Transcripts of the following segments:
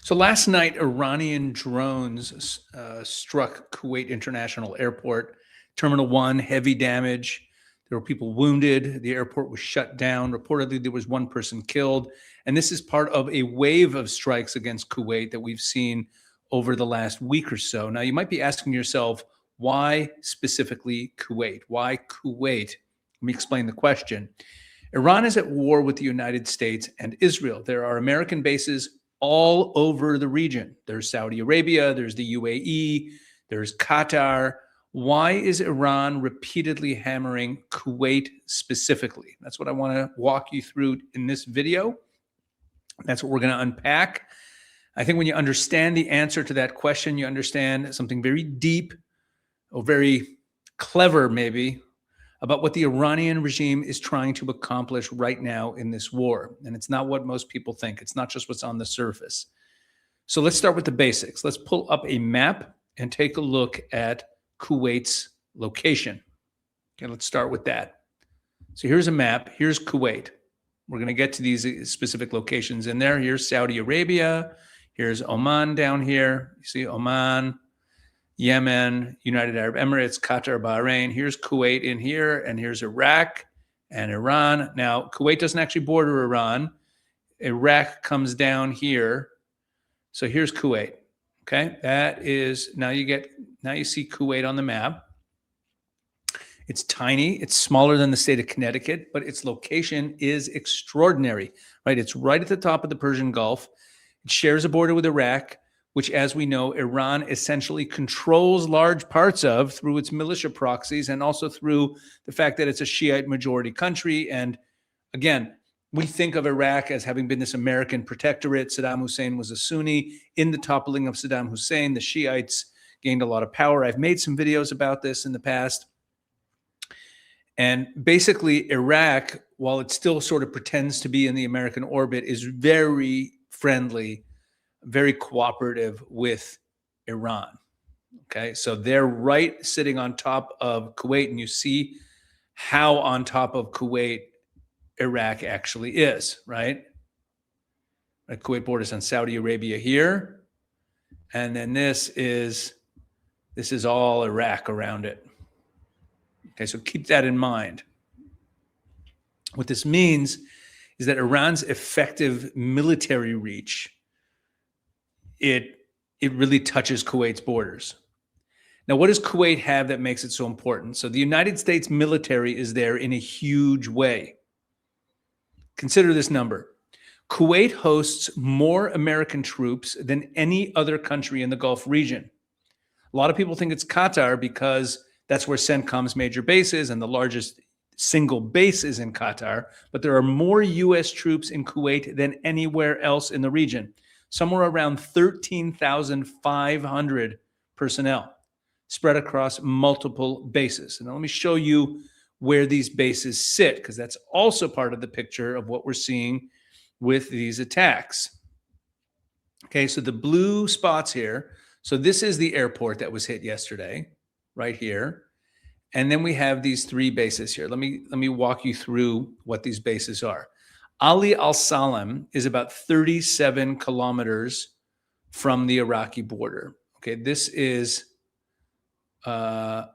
So last night, Iranian drones struck Kuwait International Airport, Terminal 1, heavy damage. There were people wounded. The airport was shut down. Reportedly, there was one person killed. And this is part of a wave of strikes against Kuwait that we've seen over the last week or so. Now, you might be asking yourself, why specifically Kuwait? Why Kuwait? Let me explain the question. Iran is at war with the United States and Israel. There are American bases all over the region. There's Saudi Arabia, there's the UAE, there's Qatar. Why is Iran repeatedly hammering Kuwait specifically? That's what I want to walk you through in this video. That's what we're going to unpack. I think when you understand the answer to that question, you understand something very deep or very clever, maybe, about what the Iranian regime is trying to accomplish right now in this war. And it's not what most people think. It's not just what's on the surface. So let's start with the basics. Let's pull up a map and take a look at Kuwait's location. Okay, let's start with that. So here's a map. Here's Kuwait. We're going to get to these specific locations in there. Here's Saudi Arabia. Here's Oman down here. You see Oman, Yemen, United Arab Emirates, Qatar, Bahrain. Here's Kuwait in here, and here's Iraq and Iran. Now, Kuwait doesn't actually border Iran. Iraq comes down here. So here's Kuwait. Okay, that is, now you see Kuwait on the map. It's tiny. It's smaller than the state of Connecticut, but its location is extraordinary, right? It's right at the top of the Persian Gulf. It shares a border with Iraq, which, as we know, Iran essentially controls large parts of through its militia proxies and also through the fact that it's a Shiite majority country. And again, we think of Iraq as having been this American protectorate. Saddam Hussein was a Sunni. In the toppling of Saddam Hussein, the Shiites gained a lot of power. I've made some videos about this in the past. And basically, Iraq, while it still sort of pretends to be in the American orbit, is very friendly, very cooperative with Iran. Okay, so they're right sitting on top of Kuwait, and you see how on top of Kuwait Iraq actually is, right? Kuwait borders on Saudi Arabia here, and then this is all Iraq around it. Okay, so keep that in mind. What this means is that Iran's effective military reach, it really touches Kuwait's borders. Now, what does Kuwait have that makes it so important? So the United States military is there in a huge way. Consider this number. Kuwait hosts more American troops than any other country in the Gulf region. A lot of people think it's Qatar because that's where CENTCOM's major base is, and the largest single base is in Qatar. But there are more U.S. troops in Kuwait than anywhere else in the region, somewhere around 13,500 personnel spread across multiple bases. And let me show you where these bases sit, because that's also part of the picture of what we're seeing with these attacks. Okay, so the blue spots here. So this is the airport that was hit yesterday, right here. And then we have these three bases here. Let me walk you through what these bases are. Ali al-Salam is about 37 kilometers from the Iraqi border. Okay, this is Ali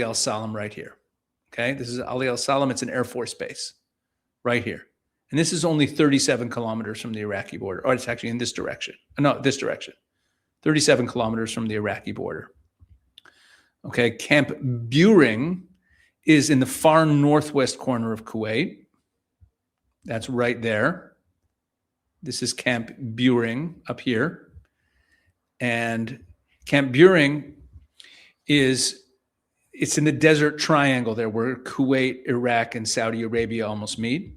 al-Salam right here. Okay, this is Ali al-Salam. It's an Air Force base right here. And this is only 37 kilometers from the Iraqi border. Oh, it's actually in this direction. No, this direction. 37 kilometers from the Iraqi border. Okay, Camp Buehring is in the far northwest corner of Kuwait. That's right there. This is Camp Buehring up here. And Camp Buehring it's in the desert triangle there where Kuwait, Iraq, and Saudi Arabia almost meet.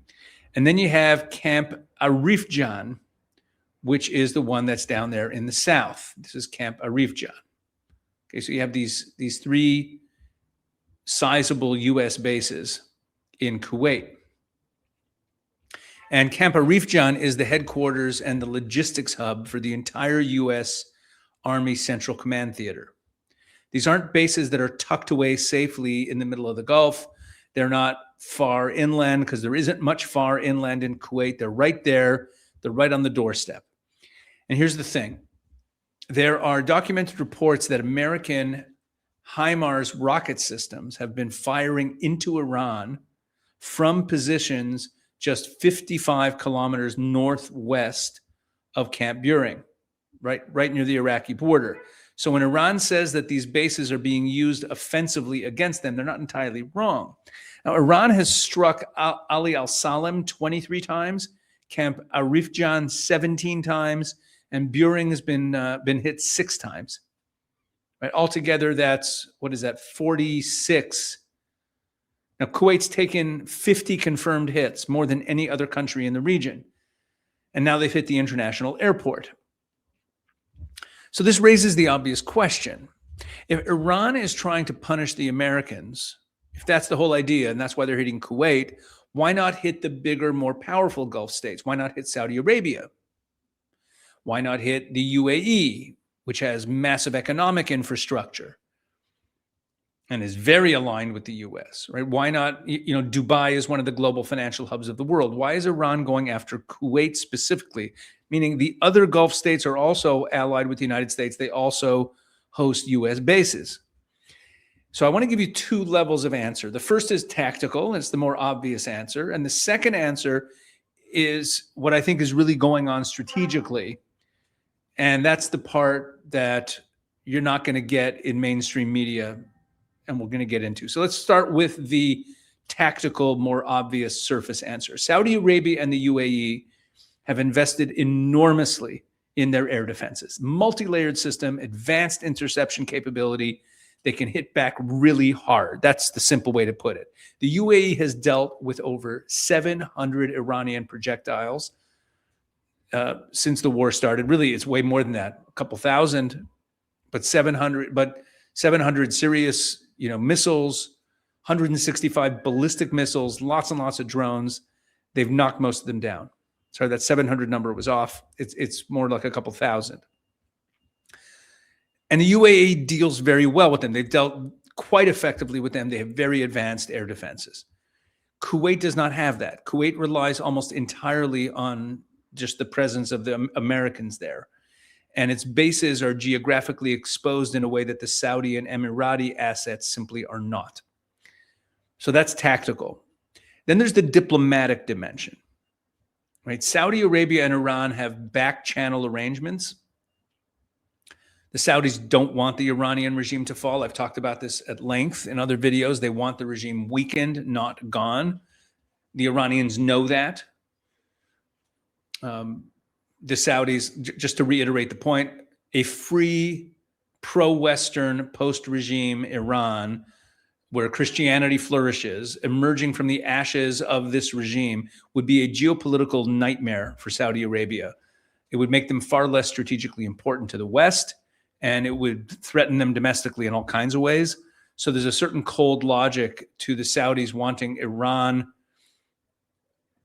And then you have Camp Arifjan, which is the one that's down there in the south. This is Camp Arifjan. Okay, so you have these three sizable U.S. bases in Kuwait. And Camp Arifjan is the headquarters and the logistics hub for the entire U.S. Army Central Command Theater. These aren't bases that are tucked away safely in the middle of the Gulf. They're not far inland because there isn't much far inland in Kuwait. They're right there. They're right on the doorstep. And here's the thing. There are documented reports that American HIMARS rocket systems have been firing into Iran from positions just 55 kilometers northwest of Camp Buehring, right near the Iraqi border. So when Iran says that these bases are being used offensively against them, they're not entirely wrong. Now, Iran has struck Ali al-Salam 23 times, Camp Arifjan 17 times, and Buehring has been hit 6 times. Right? Altogether, that's, 46. Now, Kuwait's taken 50 confirmed hits, more than any other country in the region. And now they've hit the international airport. So this raises the obvious question. If Iran is trying to punish the Americans, if that's the whole idea, and that's why they're hitting Kuwait, why not hit the bigger, more powerful Gulf states? Why not hit Saudi Arabia? Why not hit the UAE, which has massive economic infrastructure and is very aligned with the US, right? Why not, Dubai is one of the global financial hubs of the world. Why is Iran going after Kuwait specifically? Meaning the other Gulf states are also allied with the United States. They also host US bases. So I want to give you 2 levels of answer. The first is tactical, and it's the more obvious answer. And the second answer is what I think is really going on strategically. And that's the part that you're not going to get in mainstream media, and we're going to get into. So let's start with the tactical, more obvious surface answer. Saudi Arabia and the UAE have invested enormously in their air defenses. Multi-layered system, advanced interception capability. They can hit back really hard. That's the simple way to put it. The UAE has dealt with over 700 Iranian projectiles since the war started. Really, it's way more than that, a couple thousand, but 700 serious, missiles, 165 ballistic missiles, lots and lots of drones. They've knocked most of them down. Sorry, that 700 number was off. It's more like a couple thousand. And the UAE deals very well with them. They've dealt quite effectively with them. They have very advanced air defenses. Kuwait does not have that. Kuwait relies almost entirely on just the presence of the Americans there. And its bases are geographically exposed in a way that the Saudi and Emirati assets simply are not. So that's tactical. Then there's the diplomatic dimension. Right? Saudi Arabia and Iran have back channel arrangements. The Saudis don't want the Iranian regime to fall. I've talked about this at length in other videos. They want the regime weakened, not gone. The Iranians know that. The Saudis, just to reiterate the point, a free, pro-Western, post-regime Iran, where Christianity flourishes, emerging from the ashes of this regime, would be a geopolitical nightmare for Saudi Arabia. It would make them far less strategically important to the West, and it would threaten them domestically in all kinds of ways. So there's a certain cold logic to the Saudis wanting Iran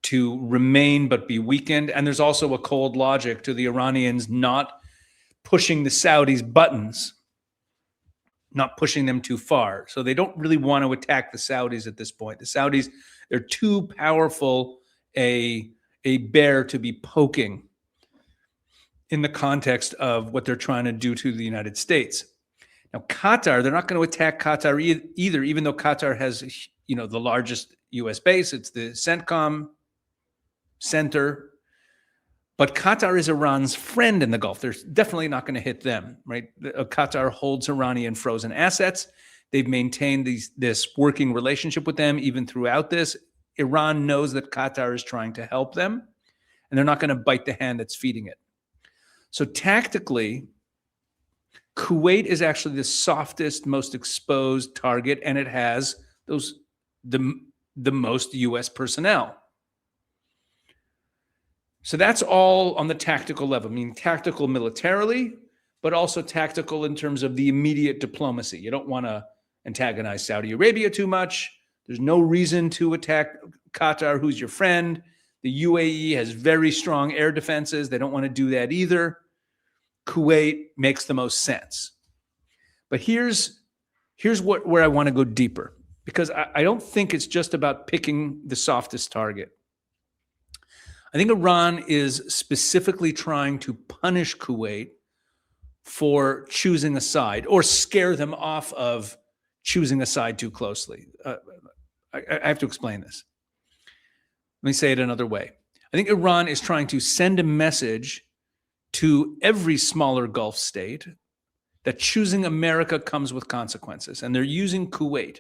to remain but be weakened. And there's also a cold logic to the Iranians not pushing the Saudis' buttons, not pushing them too far. So they don't really want to attack the Saudis at this point. The Saudis, they're too powerful a bear to be poking in the context of what they're trying to do to the United States. Now, Qatar, they're not going to attack Qatar either, even though Qatar has, the largest U.S. base. It's the CENTCOM center. But Qatar is Iran's friend in the Gulf. They're definitely not going to hit them, right? Qatar holds Iranian frozen assets. They've maintained this working relationship with them even throughout this. Iran knows that Qatar is trying to help them, and they're not going to bite the hand that's feeding it. So tactically, Kuwait is actually the softest, most exposed target, and it has the most U.S. personnel. So that's all on the tactical level. I mean, tactical militarily, but also tactical in terms of the immediate diplomacy. You don't want to antagonize Saudi Arabia too much. There's no reason to attack Qatar, who's your friend. The UAE has very strong air defenses. They don't want to do that either. Kuwait makes the most sense. But here's where I want to go deeper, because I don't think it's just about picking the softest target. I think Iran is specifically trying to punish Kuwait for choosing a side or scare them off of choosing a side too closely. I have to explain this. Let me say it another way. I think Iran is trying to send a message to every smaller Gulf state that choosing America comes with consequences, and they're using Kuwait.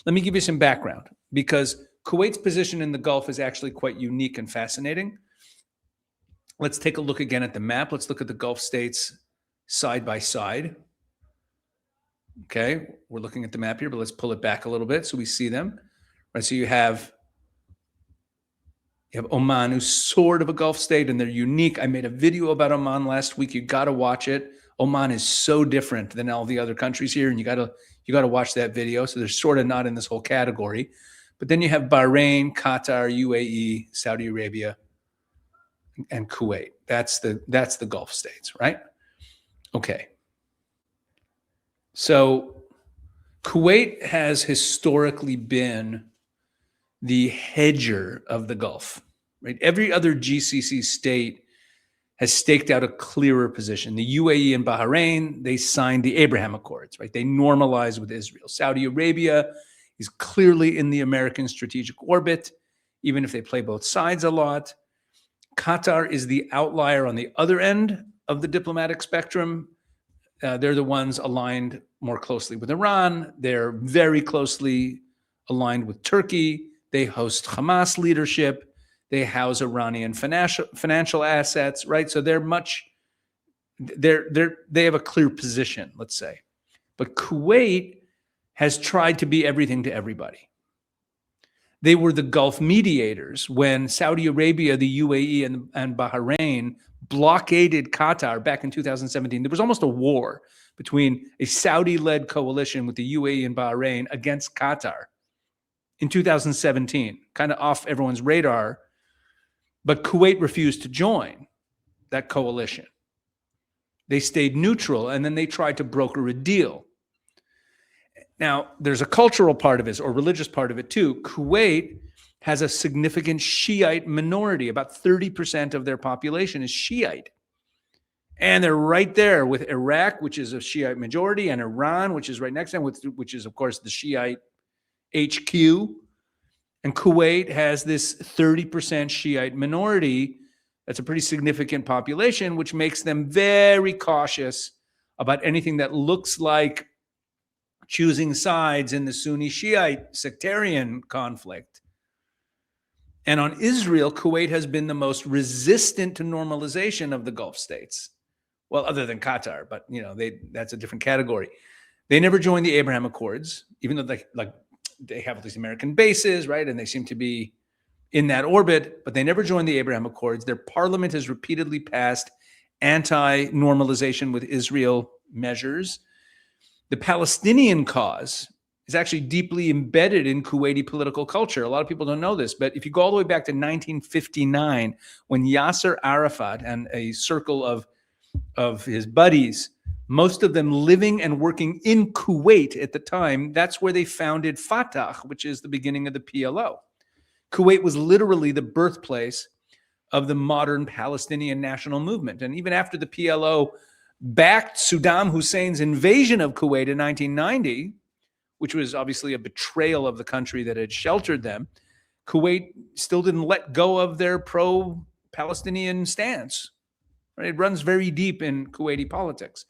Let me give you some background, because Kuwait's position in the Gulf is actually quite unique and fascinating. Let's take a look again at the map. Let's look at the Gulf states side by side. Okay, we're looking at the map here, but let's pull it back a little bit so we see them. Right, so you have Oman, who's sort of a Gulf state, and they're unique. I made a video about Oman last week. You got to watch it. Oman is so different than all the other countries here, and you got to watch that video. So they're sort of not in this whole category. But then you have Bahrain, Qatar, UAE, Saudi Arabia, and Kuwait. That's the Gulf states, right? Okay. So Kuwait has historically been the hedger of the Gulf, right? Every other GCC state has staked out a clearer position. The UAE and Bahrain, they signed the Abraham Accords, right? They normalized with Israel. Saudi Arabia is clearly in the American strategic orbit, even if they play both sides a lot. Qatar is the outlier on the other end of the diplomatic spectrum. They're the ones aligned more closely with Iran. They're very closely aligned with Turkey. They host Hamas leadership. They house Iranian financial assets, right? So they have a clear position, let's say. But Kuwait has tried to be everything to everybody. They were the Gulf mediators when Saudi Arabia, the UAE, and Bahrain blockaded Qatar back in 2017. There was almost a war between a Saudi-led coalition with the UAE and Bahrain against Qatar in 2017, kind of off everyone's radar. But Kuwait refused to join that coalition. They stayed neutral, and then they tried to broker a deal. Now, there's a cultural part of it, or religious part of it too. Kuwait has a significant Shiite minority. About 30% of their population is Shiite. And they're right there with Iraq, which is a Shiite majority, and Iran, which is right next to them, which is, of course, the Shiite HQ. And Kuwait has this 30% Shiite minority. That's a pretty significant population, which makes them very cautious about anything that looks like choosing sides in the Sunni Shiite sectarian conflict. And on Israel, Kuwait has been the most resistant to normalization of the Gulf states. Well, other than Qatar, but that's a different category. They never joined the Abraham Accords, even though they have all these American bases, right? And they seem to be in that orbit, but they never joined the Abraham Accords. Their parliament has repeatedly passed anti-normalization with Israel measures. The Palestinian cause is actually deeply embedded in Kuwaiti political culture. A lot of people don't know this, but if you go all the way back to 1959, when Yasser Arafat and a circle of his buddies, most of them living and working in Kuwait at the time, that's where they founded Fatah, which is the beginning of the PLO. Kuwait was literally the birthplace of the modern Palestinian national movement. And even after the PLO backed Saddam Hussein's invasion of Kuwait in 1990, which was obviously a betrayal of the country that had sheltered them, Kuwait still didn't let go of their pro-Palestinian stance. Right? It runs very deep in Kuwaiti politics.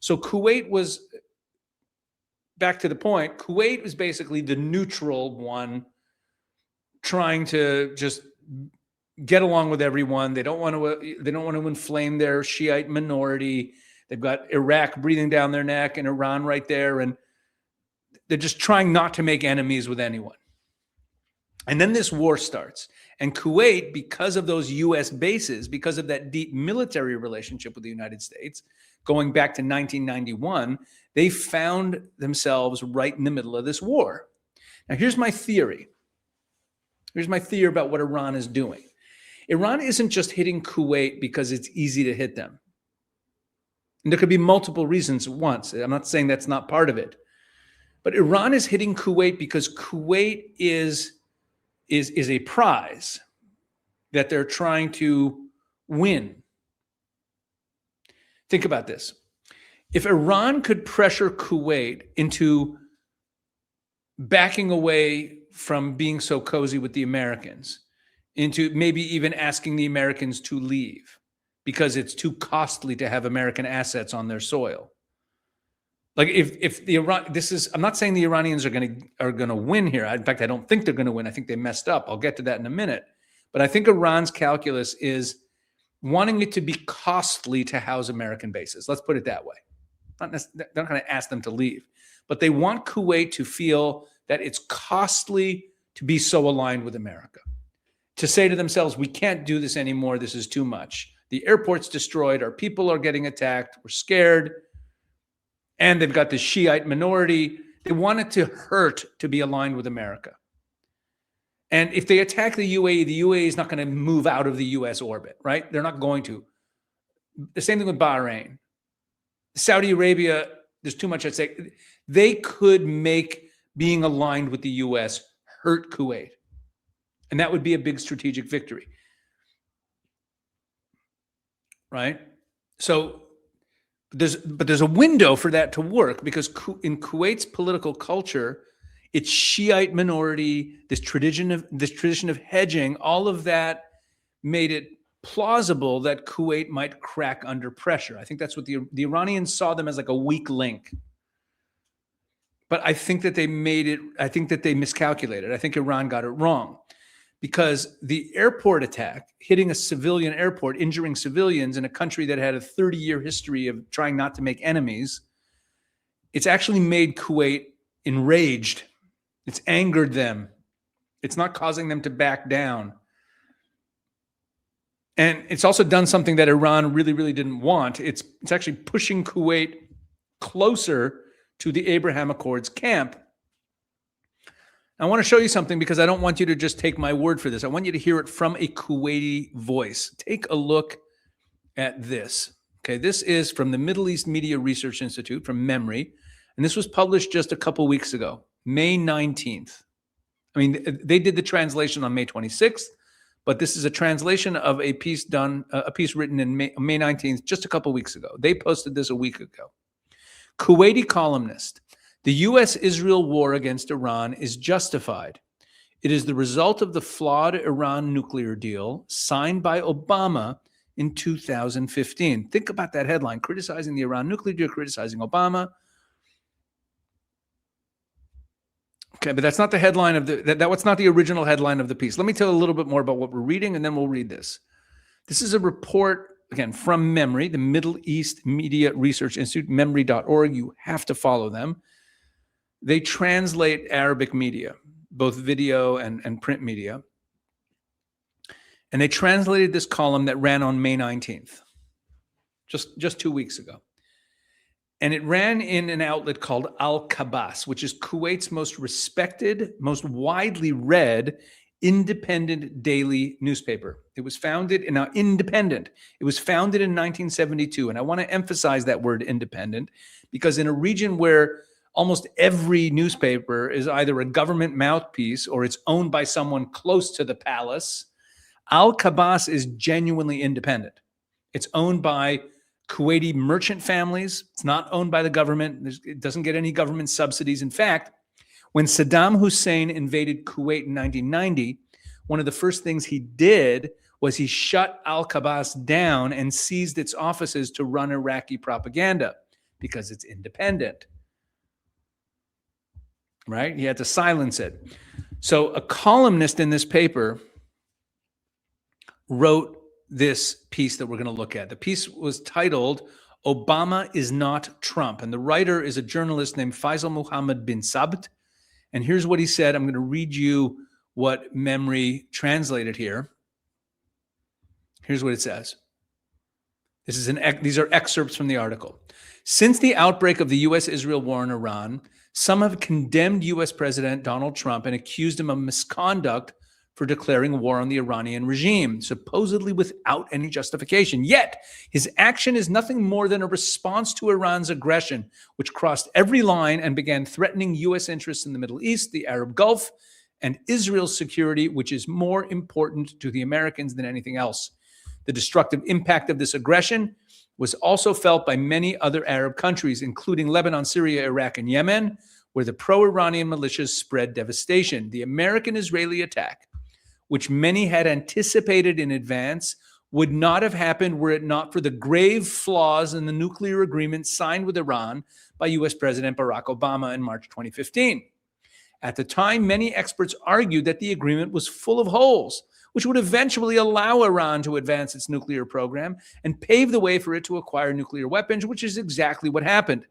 So Kuwait was, back to the point, Kuwait was basically the neutral one trying to just get along with everyone. They don't want to inflame their Shiite minority. They've got Iraq breathing down their neck and Iran right there. And they're just trying not to make enemies with anyone. And then this war starts. And Kuwait, because of those U.S. bases, because of that deep military relationship with the United States, going back to 1991, they found themselves right in the middle of this war. Now, here's my theory. Here's my theory about what Iran is doing. Iran isn't just hitting Kuwait because it's easy to hit them. And there could be multiple reasons at once. I'm not saying that's not part of it. But Iran is hitting Kuwait because Kuwait is a prize. that they're trying to win. Think about this. If Iran could pressure Kuwait into backing away from being so cozy with the Americans, into maybe even asking the Americans to leave because it's too costly to have American assets on their soil. Like if the Iran, I'm not saying the Iranians are going to win here. In fact, I don't think they're going to win. I think they messed up. I'll get to that in a minute. But I think Iran's calculus is wanting it to be costly to house American bases. Let's put it that way. They're not going to ask them to leave, but they want Kuwait to feel that it's costly to be so aligned with America, to say to themselves, we can't do this anymore. This is too much. The airport's destroyed. Our people are getting attacked. We're scared. And they've got this Shiite minority. They want it to hurt to be aligned with America. And if they attack the UAE is not going to move out of the US orbit, right? They're not going to. The same thing with Bahrain. Saudi Arabia, there's too much at stake. They could make being aligned with the US hurt Kuwait. And that would be a big strategic victory. Right? So there's a window for that to work, because in Kuwait's political culture, its Shiite minority, this tradition of hedging, all of that made it plausible that Kuwait might crack under pressure. I think that's what the Iranians saw them as, like a weak link. But I think that they miscalculated. I think Iran got it wrong, because the airport attack, hitting a civilian airport, injuring civilians in a country that had a 30-year history of trying not to make enemies, it's actually made Kuwait enraged. It's angered them. It's not causing them to back down. And it's also done something that Iran really, really didn't want. It's actually pushing Kuwait closer to the Abraham Accords camp. I want to show you something, because I don't want you to just take my word for this. I want you to hear it from a Kuwaiti voice. Take a look at this. Okay, this is from the Middle East Media Research Institute, from memory. And this was published just a couple weeks ago, May 19th. I mean, they did the translation on May 26th, but this is a translation of a piece written in May 19th, just a couple weeks ago. They posted this a week ago. Kuwaiti columnist: the U.S.-Israel war against Iran is justified. It is the result of the flawed Iran nuclear deal signed by Obama in 2015. Think about that headline, criticizing the Iran nuclear deal, criticizing Obama. Okay, but that's not the headline of that's not the original headline of the piece. Let me tell you a little bit more about what we're reading, and then we'll read this. This is a report, again, from memory, the Middle East Media Research Institute, memory.org. You have to follow them. They translate Arabic media, both video and print media. And they translated this column that ran on May 19th, just 2 weeks ago. And it ran in an outlet called Al-Kabas, which is Kuwait's most respected, most widely read independent daily newspaper. It was founded in independent. It was founded in 1972. And I want to emphasize that word independent, because in a region where almost every newspaper is either a government mouthpiece or it's owned by someone close to the palace, Al-Kabas is genuinely independent. It's owned by Kuwaiti merchant families. It's not owned by the government. It doesn't get any government subsidies. In fact, when Saddam Hussein invaded Kuwait in 1990, one of the first things he did was he shut Al-Kabas down and seized its offices to run Iraqi propaganda, because it's independent. Right? He had to silence it. So a columnist in this paper wrote this piece that we're going to look at. The piece was titled, "Obama is Not Trump." And the writer is a journalist named Faisal Muhammad bin Sabt. And here's what he said. I'm going to read you what memory translated here. Here's what it says. These are excerpts from the article. Since the outbreak of the U.S.-Israel war in Iran, some have condemned U.S. President Donald Trump and accused him of misconduct for declaring war on the Iranian regime, supposedly without any justification. Yet, his action is nothing more than a response to Iran's aggression, which crossed every line and began threatening U.S. interests in the Middle East, the Arab Gulf, and Israel's security, which is more important to the Americans than anything else. The destructive impact of this aggression was also felt by many other Arab countries, including Lebanon, Syria, Iraq, and Yemen, where the pro-Iranian militias spread devastation. The American-Israeli attack, which many had anticipated in advance, would not have happened were it not for the grave flaws in the nuclear agreement signed with Iran by U.S. President Barack Obama in March 2015. At the time, many experts argued that the agreement was full of holes, which would eventually allow Iran to advance its nuclear program and pave the way for it to acquire nuclear weapons, which is exactly what happened.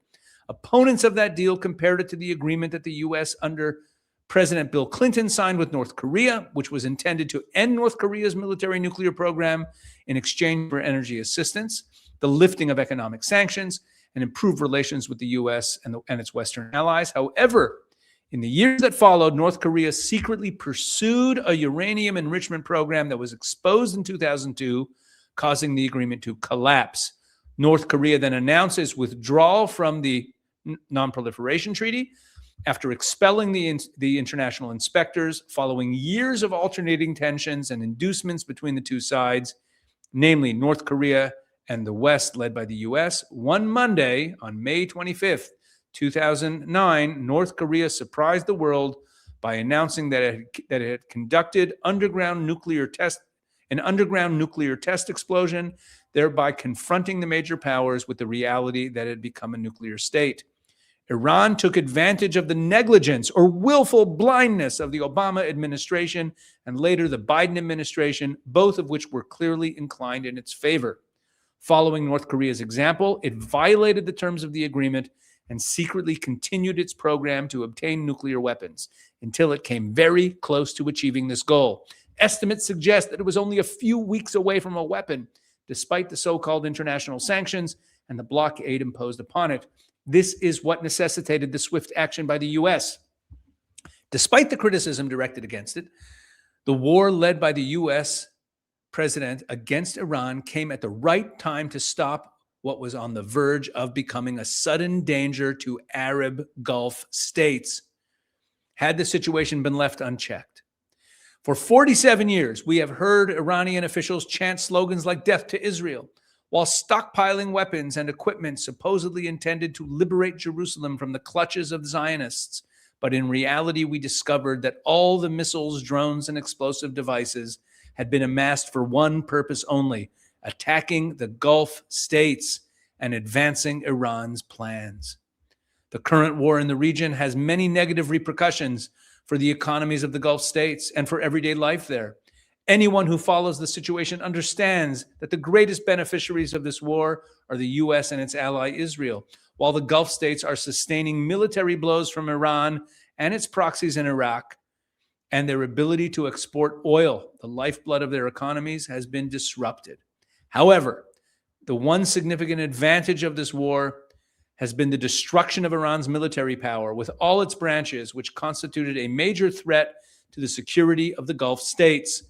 Opponents of that deal compared it to the agreement that the U.S. under President Bill Clinton signed with North Korea, which was intended to end North Korea's military nuclear program in exchange for energy assistance, the lifting of economic sanctions, and improved relations with the U.S. and its Western allies. However, in the years that followed, North Korea secretly pursued a uranium enrichment program that was exposed in 2002, causing the agreement to collapse. North Korea then announced its withdrawal from the Non-Proliferation Treaty after expelling the international inspectors following years of alternating tensions and inducements between the two sides, namely North Korea and the West, led by the U.S. One Monday, on May 25th, 2009, North Korea surprised the world by announcing that it had conducted an underground nuclear test explosion, thereby confronting the major powers with the reality that it had become a nuclear state. Iran took advantage of the negligence or willful blindness of the Obama administration and later the Biden administration, both of which were clearly inclined in its favor. Following North Korea's example, it violated the terms of the agreement and secretly continued its program to obtain nuclear weapons until it came very close to achieving this goal. Estimates suggest that it was only a few weeks away from a weapon, despite the so-called international sanctions and the blockade imposed upon it. This is what necessitated the swift action by the U.S. Despite the criticism directed against it, the war led by the U.S. president against Iran came at the right time to stop what was on the verge of becoming a sudden danger to Arab Gulf states, had the situation been left unchecked. For 47 years, we have heard Iranian officials chant slogans like "Death to Israel," while stockpiling weapons and equipment supposedly intended to liberate Jerusalem from the clutches of Zionists. But in reality, we discovered that all the missiles, drones, and explosive devices had been amassed for one purpose only: attacking the Gulf states and advancing Iran's plans. The current war in the region has many negative repercussions for the economies of the Gulf states and for everyday life there. Anyone who follows the situation understands that the greatest beneficiaries of this war are the U.S. and its ally Israel, while the Gulf states are sustaining military blows from Iran and its proxies in Iraq, and their ability to export oil, the lifeblood of their economies, has been disrupted. However, the one significant advantage of this war has been the destruction of Iran's military power with all its branches, which constituted a major threat to the security of the Gulf states.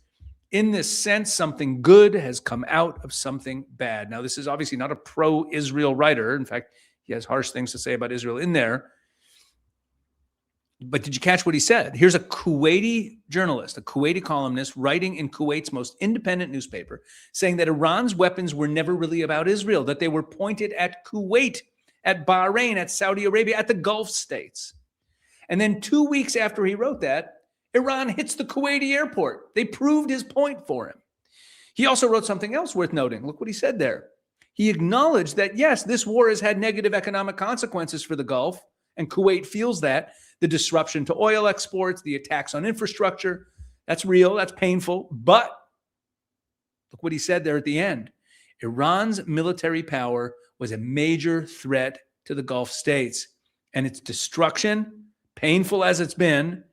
In this sense, something good has come out of something bad. Now, this is obviously not a pro-Israel writer. In fact, he has harsh things to say about Israel in there. But did you catch what he said? Here's a Kuwaiti journalist, a Kuwaiti columnist writing in Kuwait's most independent newspaper, saying that Iran's weapons were never really about Israel, that they were pointed at Kuwait, at Bahrain, at Saudi Arabia, at the Gulf states. And then 2 weeks after he wrote that, Iran hits the Kuwaiti airport. They proved his point for him. He also wrote something else worth noting. Look what he said there. He acknowledged that, yes, this war has had negative economic consequences for the Gulf, and Kuwait feels that. The disruption to oil exports, the attacks on infrastructure, that's real, that's painful. But look what he said there at the end. Iran's military power was a major threat to the Gulf states, and its destruction, painful as it's been,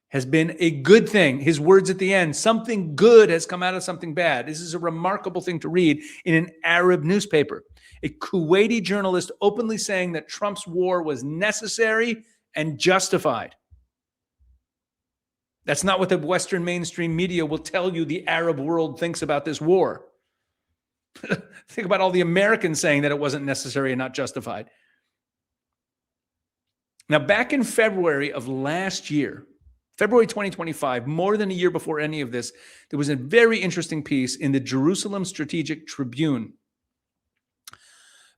has been a good thing. His words at the end, something good has come out of something bad. This is a remarkable thing to read in an Arab newspaper. A Kuwaiti journalist openly saying that Trump's war was necessary and justified. That's not what the Western mainstream media will tell you the Arab world thinks about this war. Think about all the Americans saying that it wasn't necessary and not justified. Now, back in February of last year, February 2025, more than a year before any of this, there was a very interesting piece in the Jerusalem Strategic Tribune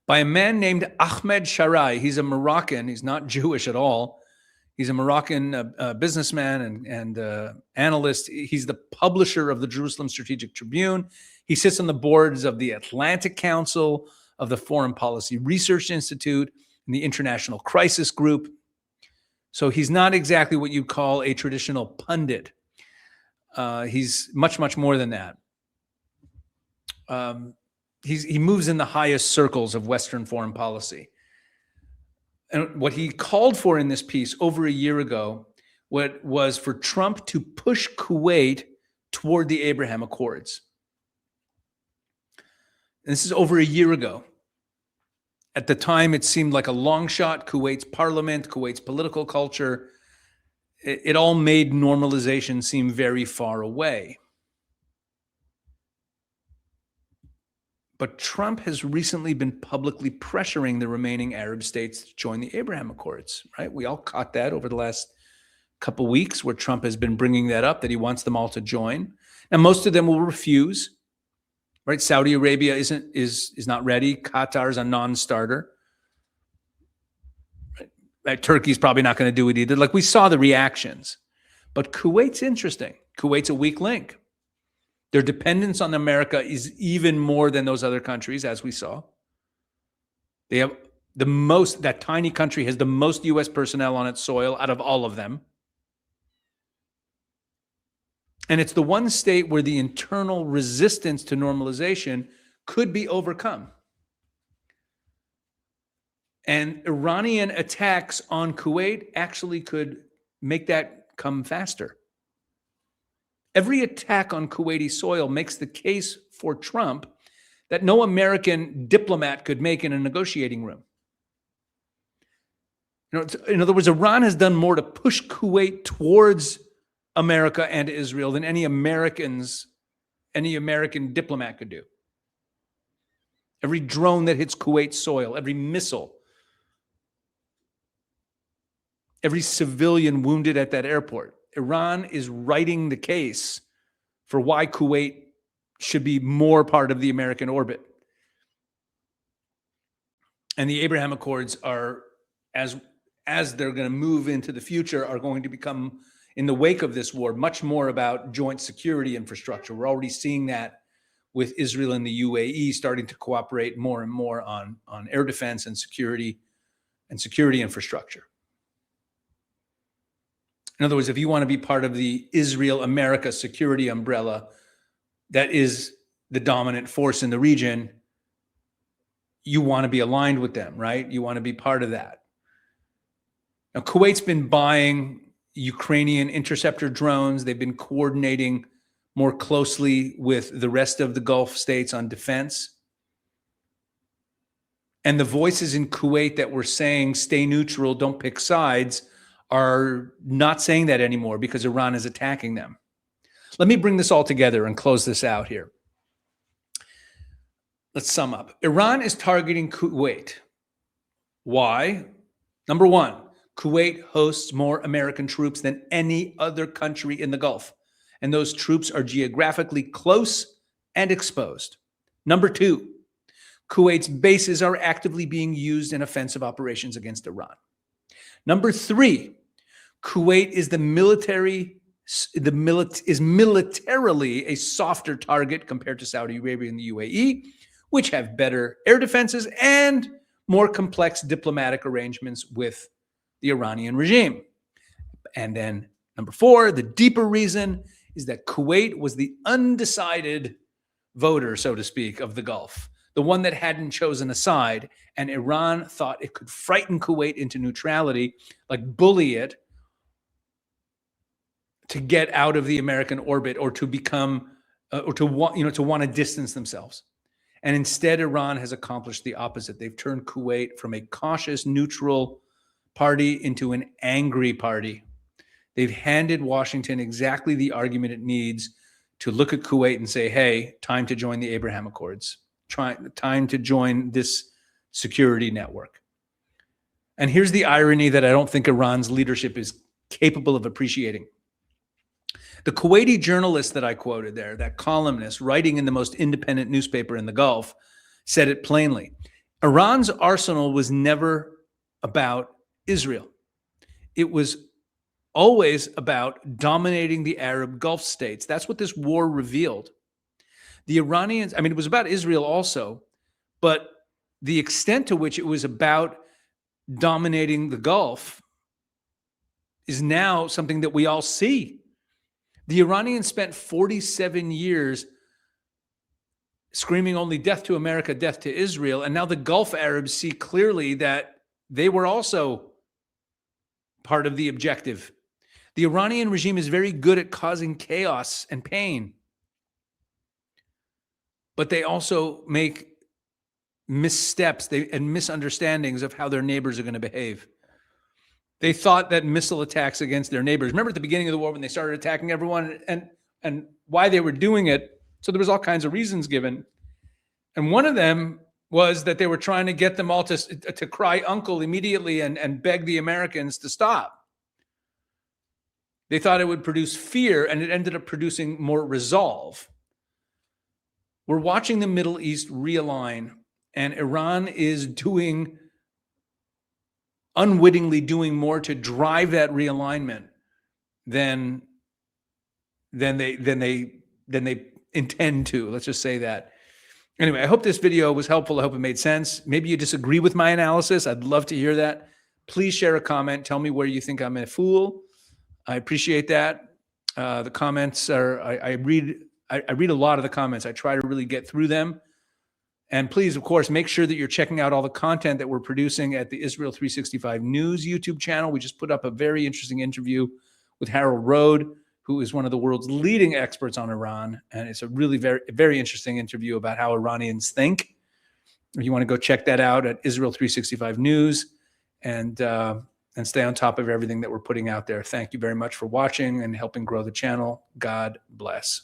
by a man named Ahmed Sharai. He's a Moroccan. He's not Jewish at all. He's a Moroccan businessman and analyst. He's the publisher of the Jerusalem Strategic Tribune. He sits on the boards of the Atlantic Council, of the Foreign Policy Research Institute, and the International Crisis Group. So he's not exactly what you'd call a traditional pundit. He's much, much more than that. He moves in the highest circles of Western foreign policy. And what he called for in this piece over a year ago was for Trump to push Kuwait toward the Abraham Accords. And this is over a year ago. At the time, it seemed like a long shot. Kuwait's parliament, Kuwait's political culture, it all made normalization seem very far away. But Trump has recently been publicly pressuring the remaining Arab states to join the Abraham Accords, right? We all caught that over the last couple of weeks where Trump has been bringing that up, that he wants them all to join. And most of them will refuse, right? Saudi Arabia is not ready. Qatar's a non-starter. Right? Turkey's probably not going to do it either. Like, we saw the reactions. But Kuwait's interesting. Kuwait's a weak link. Their dependence on America is even more than those other countries, as we saw. They have the most, that tiny country has the most U.S. personnel on its soil out of all of them. And it's the one state where the internal resistance to normalization could be overcome. And Iranian attacks on Kuwait actually could make that come faster. Every attack on Kuwaiti soil makes the case for Trump that no American diplomat could make in a negotiating room. In other words, Iran has done more to push Kuwait towards America and Israel than any American diplomat could do. Every drone that hits Kuwait soil, every missile, every civilian wounded at that airport. Iran is writing the case for why Kuwait should be more part of the American orbit. And the Abraham Accords are, as they're going to move into the future, are going to become, in the wake of this war, much more about joint security infrastructure. We're already seeing that with Israel and the UAE starting to cooperate more and more on air defense and security infrastructure. In other words, if you want to be part of the Israel-America security umbrella that is the dominant force in the region, you want to be aligned with them, right? You want to be part of that. Now, Kuwait's been buying Ukrainian interceptor drones. They've been coordinating more closely with the rest of the Gulf states on defense. And the voices in Kuwait that were saying, stay neutral, don't pick sides, are not saying that anymore because Iran is attacking them. Let me bring this all together and close this out here. Let's sum up. Iran is targeting Kuwait. Why? Number one, Kuwait hosts more American troops than any other country in the Gulf, and those troops are geographically close and exposed. Number two, Kuwait's bases are actively being used in offensive operations against Iran. Number three, Kuwait is militarily a softer target compared to Saudi Arabia and the UAE, which have better air defenses and more complex diplomatic arrangements with the Iranian regime. And then number four, the deeper reason is that Kuwait was the undecided voter, so to speak, of the Gulf, the one that hadn't chosen a side, and Iran thought it could frighten Kuwait into neutrality, like bully it to get out of the American orbit or to become, to want to distance themselves. And instead, Iran has accomplished the opposite. They've turned Kuwait from a cautious, neutral party into an angry party. They've handed Washington exactly the argument it needs to look at Kuwait and say, hey, time to join the Abraham Accords. Time to join this security network. And here's the irony that I don't think Iran's leadership is capable of appreciating. The Kuwaiti journalist that I quoted there, that columnist writing in the most independent newspaper in the Gulf, said it plainly. Iran's arsenal was never about Israel. It was always about dominating the Arab Gulf states. That's what this war revealed. The Iranians, I mean, it was about Israel also, but the extent to which it was about dominating the Gulf is now something that we all see. The Iranians spent 47 years screaming only death to America, death to Israel. And now the Gulf Arabs see clearly that they were also part of the objective. The Iranian regime is very good at causing chaos and pain, but they also make missteps and misunderstandings of how their neighbors are going to behave. They thought that missile attacks against their neighbors. Remember at the beginning of the war when they started attacking everyone and why they were doing it? So there was all kinds of reasons given. And one of them was that they were trying to get them all to cry uncle immediately and beg the Americans to stop. They thought it would produce fear, and it ended up producing more resolve. We're watching the Middle East realign, and Iran is unwittingly doing more to drive that realignment than they intend to. Let's just say that. Anyway, I hope this video was helpful. I hope it made sense. Maybe you disagree with my analysis. I'd love to hear that. Please share a comment. Tell me where you think I'm a fool. I appreciate that. The comments are, I read a lot of the comments. I try to really get through them. And please, of course, make sure that you're checking out all the content that we're producing at the Israel 365 News YouTube channel. We just put up a very interesting interview with Harold Rode, who is one of the world's leading experts on Iran. And it's a really very interesting interview about how Iranians think. If you want to go check that out at Israel 365 News and stay on top of everything that we're putting out there. Thank you very much for watching and helping grow the channel. God bless.